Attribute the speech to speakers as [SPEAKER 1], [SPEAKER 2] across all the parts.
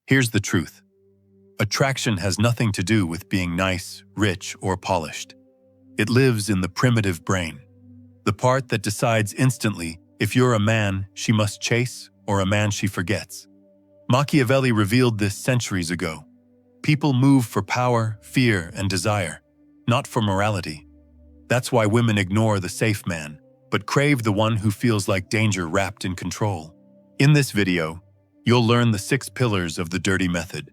[SPEAKER 1] Here's the truth. Attraction has nothing to do with being nice, rich, or polished. It lives in the primitive brain, the part that decides instantly if you're a man she must chase or a man she forgets. Machiavelli revealed this centuries ago. People move for power, fear, and desire, not for morality. That's why women ignore the safe man, but crave the one who feels like danger wrapped in control. In this video, you'll learn the 6 pillars of the dirty method.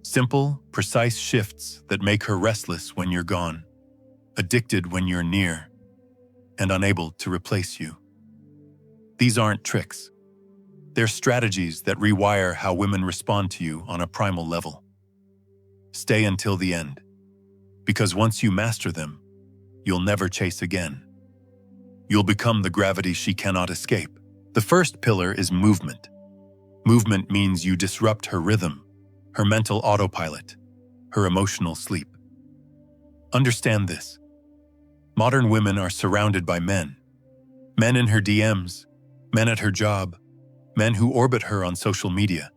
[SPEAKER 1] Simple, precise shifts that make her restless when you're gone, addicted when you're near, and unable to replace you. These aren't tricks. They're strategies that rewire how women respond to you on a primal level. Stay until the end, because once you master them, you'll never chase again. You'll become the gravity she cannot escape. The first pillar is movement. Movement means you disrupt her rhythm, her mental autopilot, her emotional sleep. Understand this. Modern women are surrounded by men. Men in her DMs, men at her job, men who orbit her on social media.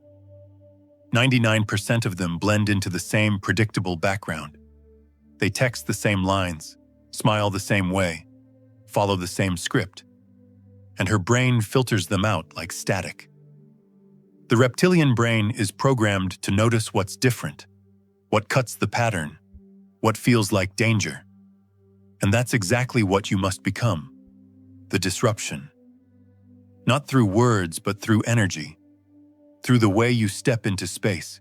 [SPEAKER 1] 99% of them blend into the same predictable background. They text the same lines, smile the same way, follow the same script, and her brain filters them out like static. The reptilian brain is programmed to notice what's different, what cuts the pattern, what feels like danger. And that's exactly what you must become, the disruption. Not through words, but through energy, through the way you step into space,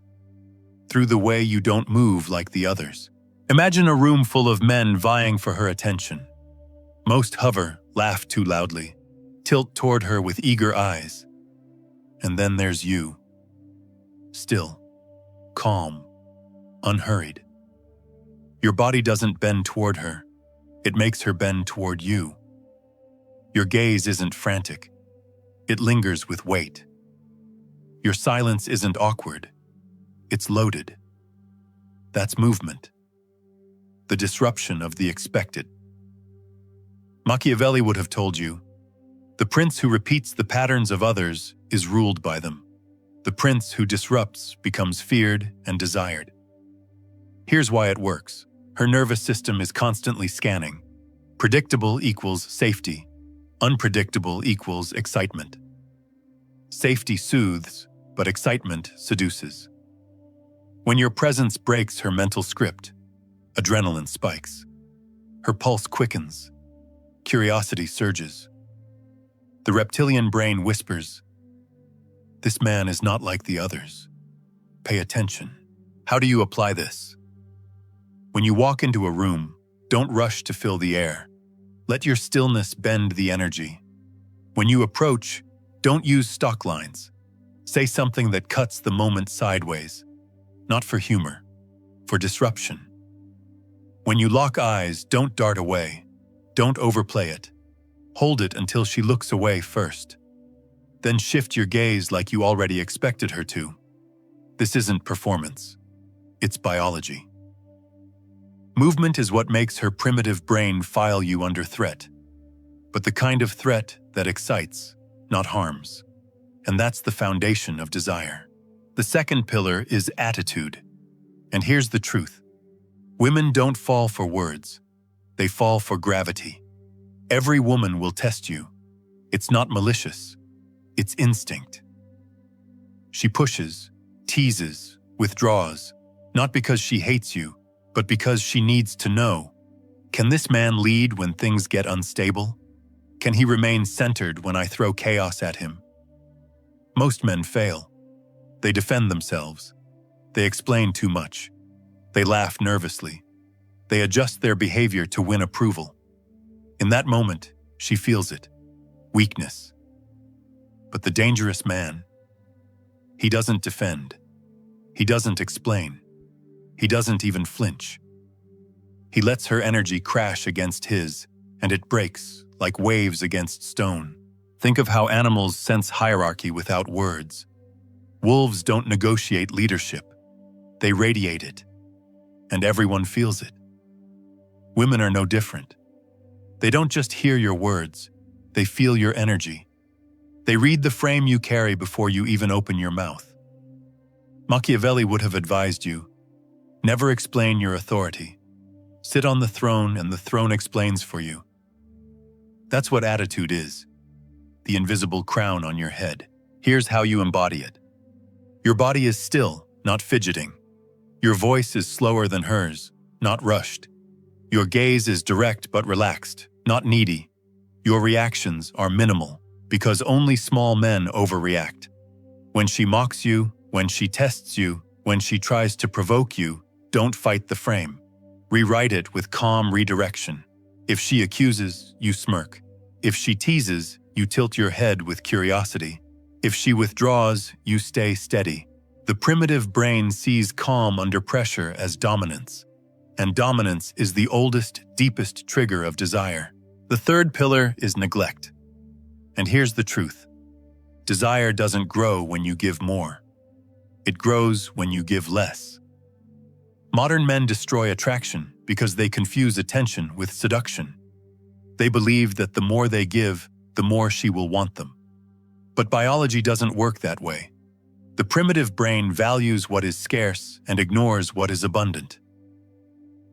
[SPEAKER 1] through the way you don't move like the others. Imagine a room full of men vying for her attention. Most hover, laugh too loudly, tilt toward her with eager eyes. And then there's you. Still, calm, unhurried. Your body doesn't bend toward her. It makes her bend toward you. Your gaze isn't frantic. It lingers with weight. Your silence isn't awkward. It's loaded. That's movement. The disruption of the expected. Machiavelli would have told you, the prince who repeats the patterns of others is ruled by them. The prince who disrupts becomes feared and desired. Here's why it works. Her nervous system is constantly scanning. Predictable equals safety. Unpredictable equals excitement. Safety soothes, but excitement seduces. When your presence breaks her mental script, adrenaline spikes. Her pulse quickens. Curiosity surges. The reptilian brain whispers, "This man is not like the others. Pay attention." How do you apply this? When you walk into a room, don't rush to fill the air. Let your stillness bend the energy. When you approach, don't use stock lines. Say something that cuts the moment sideways, not for humor, for disruption. When you lock eyes, don't dart away. Don't overplay it. Hold it until she looks away first. Then shift your gaze like you already expected her to. This isn't performance. It's biology. Movement is what makes her primitive brain file you under threat. But the kind of threat that excites, not harms. And that's the foundation of desire. The second pillar is attitude. And here's the truth. Women don't fall for words. They fall for gravity. Every woman will test you. It's not malicious. It's instinct. She pushes, teases, withdraws, not because she hates you, but because she needs to know. Can this man lead when things get unstable? Can he remain centered when I throw chaos at him? Most men fail. They defend themselves. They explain too much. They laugh nervously. They adjust their behavior to win approval. In that moment, she feels it. Weakness. But the dangerous man, he doesn't defend. He doesn't explain. He doesn't even flinch. He lets her energy crash against his, and it breaks like waves against stone. Think of how animals sense hierarchy without words. Wolves don't negotiate leadership. They radiate it, and everyone feels it. Women are no different. They don't just hear your words, they feel your energy. They read the frame you carry before you even open your mouth. Machiavelli would have advised you, never explain your authority. Sit on the throne and the throne explains for you. That's what attitude is, the invisible crown on your head. Here's how you embody it. Your body is still, not fidgeting. Your voice is slower than hers, not rushed. Your gaze is direct but relaxed, not needy. Your reactions are minimal, because only small men overreact. When she mocks you, when she tests you, when she tries to provoke you, don't fight the frame. Rewrite it with calm redirection. If she accuses, you smirk. If she teases, you tilt your head with curiosity. If she withdraws, you stay steady. The primitive brain sees calm under pressure as dominance. And dominance is the oldest, deepest trigger of desire. The third pillar is neglect. And here's the truth. Desire doesn't grow when you give more. It grows when you give less. Modern men destroy attraction because they confuse attention with seduction. They believe that the more they give, the more she will want them. But biology doesn't work that way. The primitive brain values what is scarce and ignores what is abundant.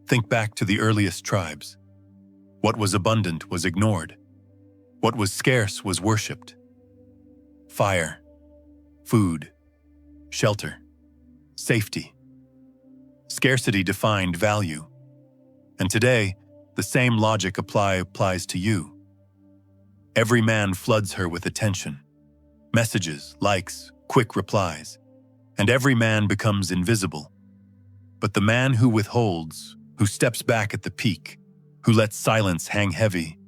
[SPEAKER 1] Think back to the earliest tribes. What was abundant was ignored. What was scarce was worshipped. Fire, food, shelter, safety. Scarcity defined value. And today, the same logic applies to you. Every man floods her with attention, messages, likes, quick replies, and every man becomes invisible. But the man who withholds, who steps back at the peak, who lets silence hang heavy,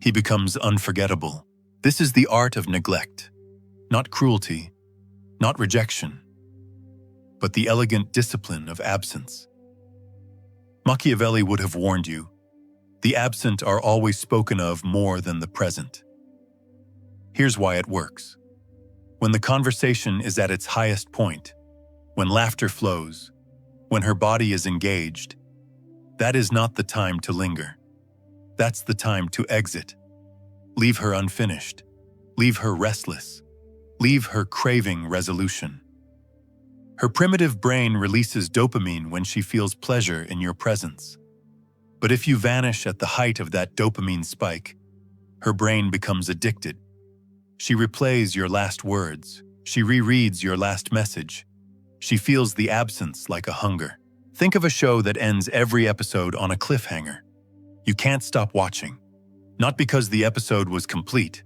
[SPEAKER 1] he becomes unforgettable. This is the art of neglect, not cruelty, not rejection, but the elegant discipline of absence. Machiavelli would have warned you, the absent are always spoken of more than the present. Here's why it works. When the conversation is at its highest point, when laughter flows, when her body is engaged, that is not the time to linger. That's the time to exit. Leave her unfinished. Leave her restless. Leave her craving resolution. Her primitive brain releases dopamine when she feels pleasure in your presence. But if you vanish at the height of that dopamine spike, her brain becomes addicted. She replays your last words. She rereads your last message. She feels the absence like a hunger. Think of a show that ends every episode on a cliffhanger. You can't stop watching, not because the episode was complete,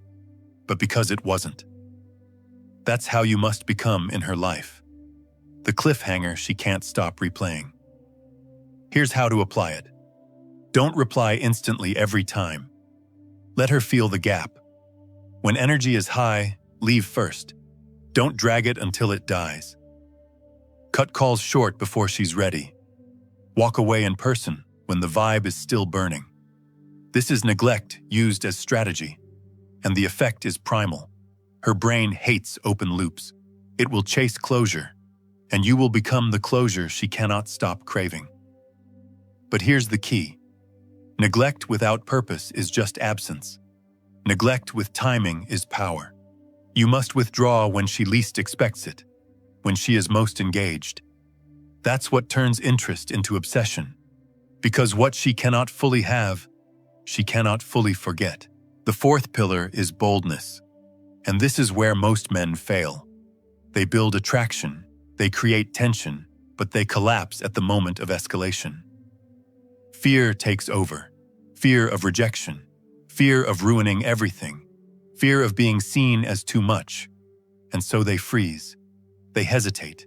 [SPEAKER 1] but because it wasn't. That's how you must become in her life. The cliffhanger she can't stop replaying. Here's how to apply it. Don't reply instantly every time. Let her feel the gap. When energy is high, leave first. Don't drag it until it dies. Cut calls short before she's ready. Walk away in person when the vibe is still burning. This is neglect used as strategy, and the effect is primal. Her brain hates open loops. It will chase closure, and you will become the closure she cannot stop craving. But here's the key. Neglect without purpose is just absence. Neglect with timing is power. You must withdraw when she least expects it, when she is most engaged. That's what turns interest into obsession. Because what she cannot fully have, she cannot fully forget. The fourth pillar is boldness. And this is where most men fail. They build attraction, they create tension, but they collapse at the moment of escalation. Fear takes over. Fear of rejection. Fear of ruining everything. Fear of being seen as too much. And so they freeze. They hesitate.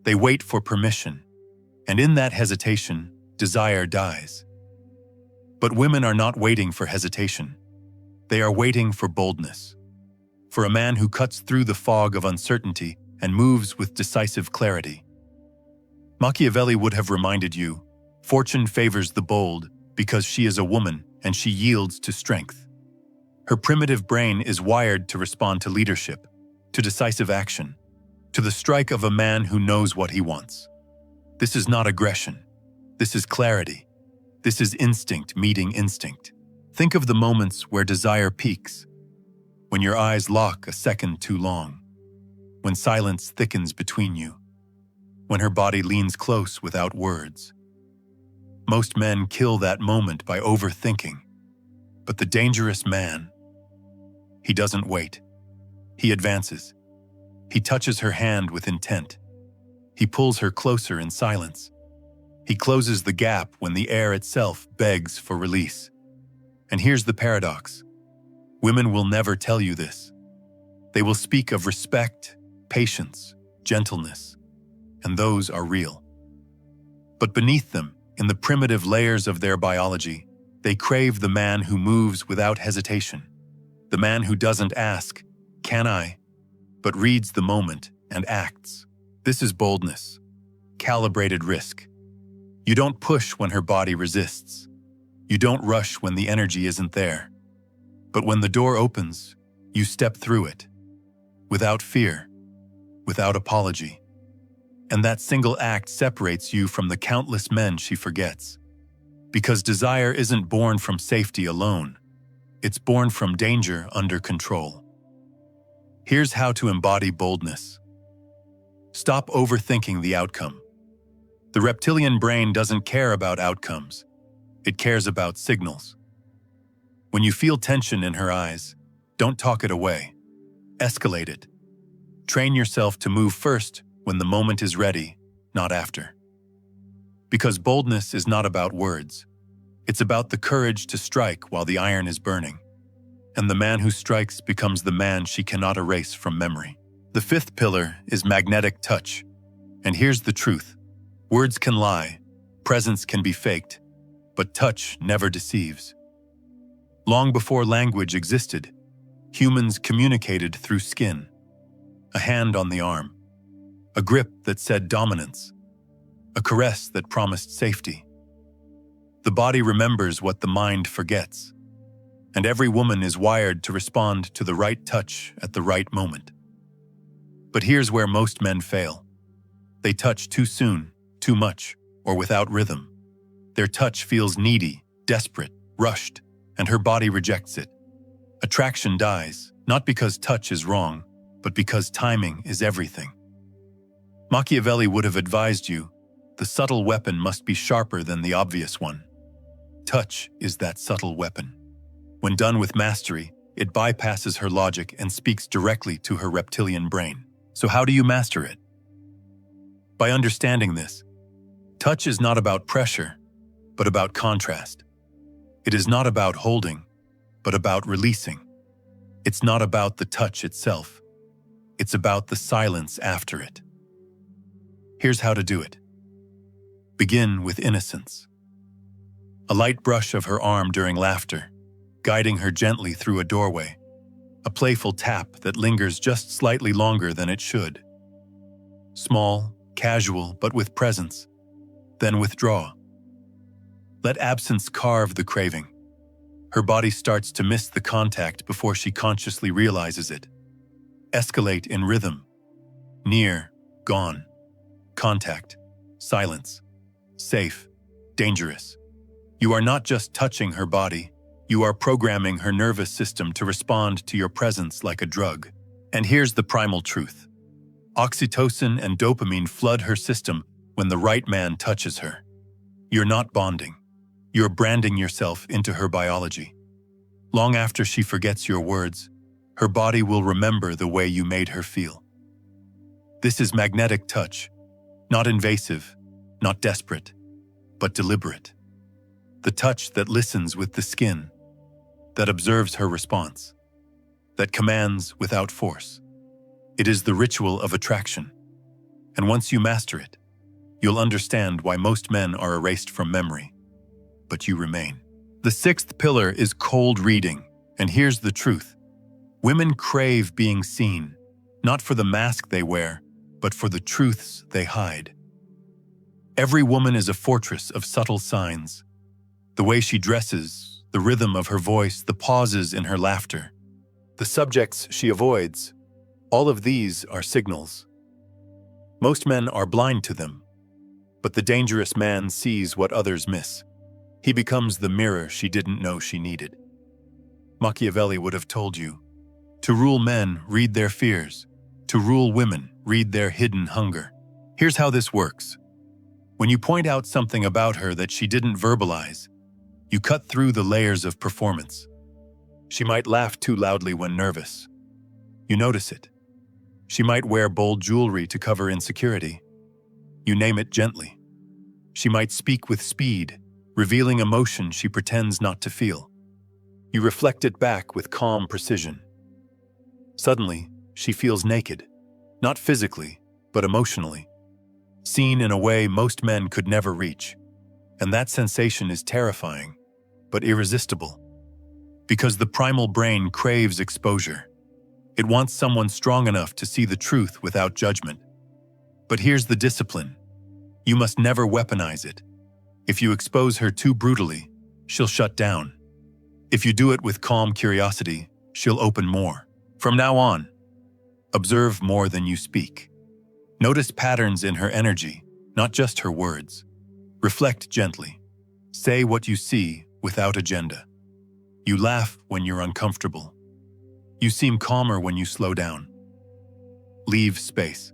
[SPEAKER 1] They wait for permission. And in that hesitation, desire dies. But women are not waiting for hesitation. They are waiting for boldness. For a man who cuts through the fog of uncertainty and moves with decisive clarity. Machiavelli would have reminded you, fortune favors the bold because she is a woman and she yields to strength. Her primitive brain is wired to respond to leadership, to decisive action, to the strike of a man who knows what he wants. This is not aggression. This is clarity. This is instinct meeting instinct. Think of the moments where desire peaks, when your eyes lock a second too long, when silence thickens between you, when her body leans close without words. Most men kill that moment by overthinking. But the dangerous man, he doesn't wait. He advances. He touches her hand with intent. He pulls her closer in silence. He closes the gap when the air itself begs for release. And here's the paradox. Women will never tell you this. They will speak of respect, patience, gentleness, and those are real. But beneath them, in the primitive layers of their biology, they crave the man who moves without hesitation, the man who doesn't ask, "Can I?" but reads the moment and acts. This is boldness, calibrated risk. You don't push when her body resists. You don't rush when the energy isn't there. But when the door opens, you step through it, without fear, without apology. And that single act separates you from the countless men she forgets. Because desire isn't born from safety alone. It's born from danger under control. Here's how to embody boldness. Stop overthinking the outcome. The reptilian brain doesn't care about outcomes. It cares about signals. When you feel tension in her eyes, don't talk it away. Escalate it. Train yourself to move first when the moment is ready, not after. Because boldness is not about words. It's about the courage to strike while the iron is burning. And the man who strikes becomes the man she cannot erase from memory. The fifth pillar is magnetic touch. And here's the truth. Words can lie, presence can be faked, but touch never deceives. Long before language existed, humans communicated through skin. A hand on the arm, a grip that said dominance, a caress that promised safety. The body remembers what the mind forgets, and every woman is wired to respond to the right touch at the right moment. But here's where most men fail. They touch too soon, too much, or without rhythm. Their touch feels needy, desperate, rushed, and her body rejects it. Attraction dies, not because touch is wrong, but because timing is everything. Machiavelli would have advised you, the subtle weapon must be sharper than the obvious one. Touch is that subtle weapon. When done with mastery, it bypasses her logic and speaks directly to her reptilian brain. So how do you master it? By understanding this, touch is not about pressure, but about contrast. It is not about holding, but about releasing. It's not about the touch itself. It's about the silence after it. Here's how to do it. Begin with innocence. A light brush of her arm during laughter, guiding her gently through a doorway. A playful tap that lingers just slightly longer than it should. Small, casual, but with presence. Then withdraw. Let absence carve the craving. Her body starts to miss the contact before she consciously realizes it. Escalate in rhythm. Near, gone. Contact, silence. Safe, dangerous. You are not just touching her body, you are programming her nervous system to respond to your presence like a drug. And here's the primal truth. Oxytocin and dopamine flood her system when the right man touches her. You're not bonding. You're branding yourself into her biology. Long after she forgets your words, her body will remember the way you made her feel. This is magnetic touch, not invasive, not desperate, but deliberate. The touch that listens with the skin, that observes her response, that commands without force. It is the ritual of attraction. And once you master it, you'll understand why most men are erased from memory, but you remain. The sixth pillar is cold reading, and here's the truth. Women crave being seen, not for the mask they wear, but for the truths they hide. Every woman is a fortress of subtle signs. The way she dresses, the rhythm of her voice, the pauses in her laughter, the subjects she avoids, all of these are signals. Most men are blind to them, but the dangerous man sees what others miss. He becomes the mirror she didn't know she needed. Machiavelli would have told you, to rule men, read their fears. To rule women, read their hidden hunger. Here's how this works. When you point out something about her that she didn't verbalize, you cut through the layers of performance. She might laugh too loudly when nervous. You notice it. She might wear bold jewelry to cover insecurity. You name it gently. She might speak with speed, revealing emotion she pretends not to feel. You reflect it back with calm precision. Suddenly, she feels naked, not physically, but emotionally, seen in a way most men could never reach. And that sensation is terrifying, but irresistible. Because the primal brain craves exposure. It wants someone strong enough to see the truth without judgment. But here's the discipline. You must never weaponize it. If you expose her too brutally, she'll shut down. If you do it with calm curiosity, she'll open more. From now on, observe more than you speak. Notice patterns in her energy, not just her words. Reflect gently. Say what you see without agenda. You laugh when you're uncomfortable. You seem calmer when you slow down. Leave space.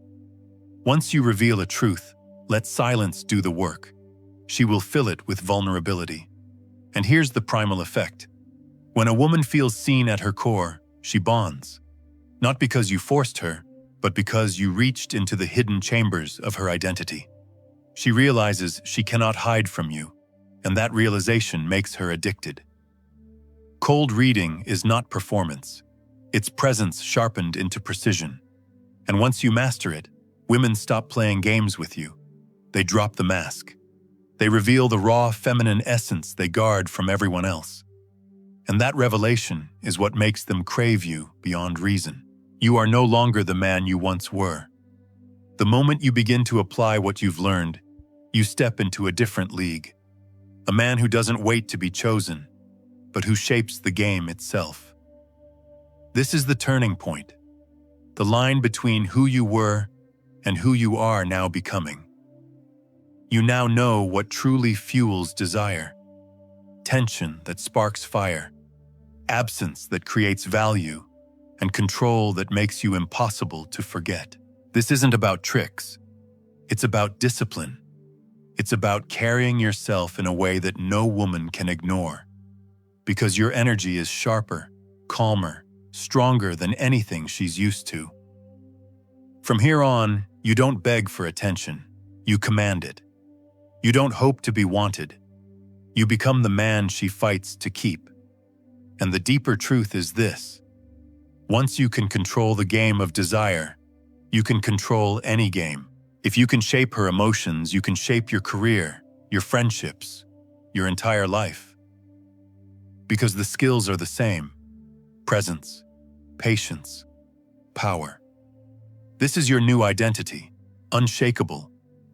[SPEAKER 1] Once you reveal a truth, let silence do the work. She will fill it with vulnerability. And here's the primal effect. When a woman feels seen at her core, she bonds. Not because you forced her, but because you reached into the hidden chambers of her identity. She realizes she cannot hide from you, and that realization makes her addicted. Cold reading is not performance. It's presence sharpened into precision. And once you master it, women stop playing games with you. They drop the mask. They reveal the raw feminine essence they guard from everyone else. And that revelation is what makes them crave you beyond reason. You are no longer the man you once were. The moment you begin to apply what you've learned, you step into a different league. A man who doesn't wait to be chosen, but who shapes the game itself. This is the turning point. The line between who you were and who you are now becoming. You now know what truly fuels desire. Tension that sparks fire. Absence that creates value. And control that makes you impossible to forget. This isn't about tricks. It's about discipline. It's about carrying yourself in a way that no woman can ignore. Because your energy is sharper, calmer, stronger than anything she's used to. From here on, you don't beg for attention. You command it. You don't hope to be wanted. You become the man she fights to keep. And the deeper truth is this. Once you can control the game of desire, you can control any game. If you can shape her emotions, you can shape your career, your friendships, your entire life. Because the skills are the same. Presence, patience, power. This is your new identity, unshakable,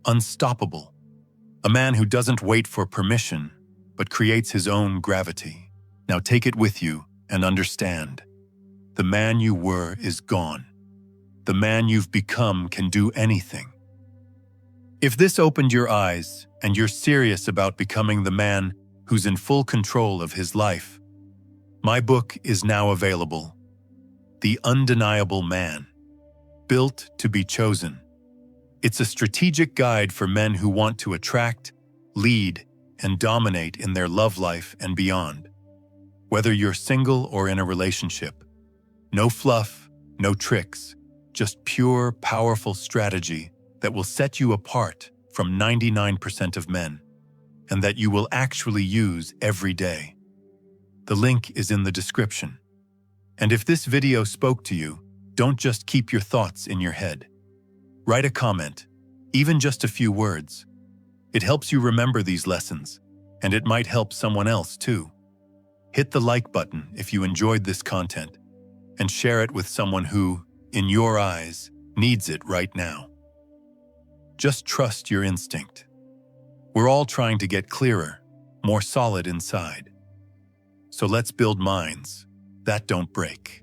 [SPEAKER 1] unstoppable. A man who doesn't wait for permission, but creates his own gravity. Now take it with you and understand. The man you were is gone. The man you've become can do anything. If this opened your eyes and you're serious about becoming the man who's in full control of his life, my book is now available. The Undeniable Man, Built to be Chosen. It's a strategic guide for men who want to attract, lead, and dominate in their love life and beyond. Whether you're single or in a relationship, no fluff, no tricks, just pure, powerful strategy that will set you apart from 99% of men, and that you will actually use every day. The link is in the description. And if this video spoke to you, don't just keep your thoughts in your head. Write a comment, even just a few words. It helps you remember these lessons, and it might help someone else too. Hit the like button if you enjoyed this content, and share it with someone who, in your eyes, needs it right now. Just trust your instinct. We're all trying to get clearer, more solid inside. So let's build minds that don't break.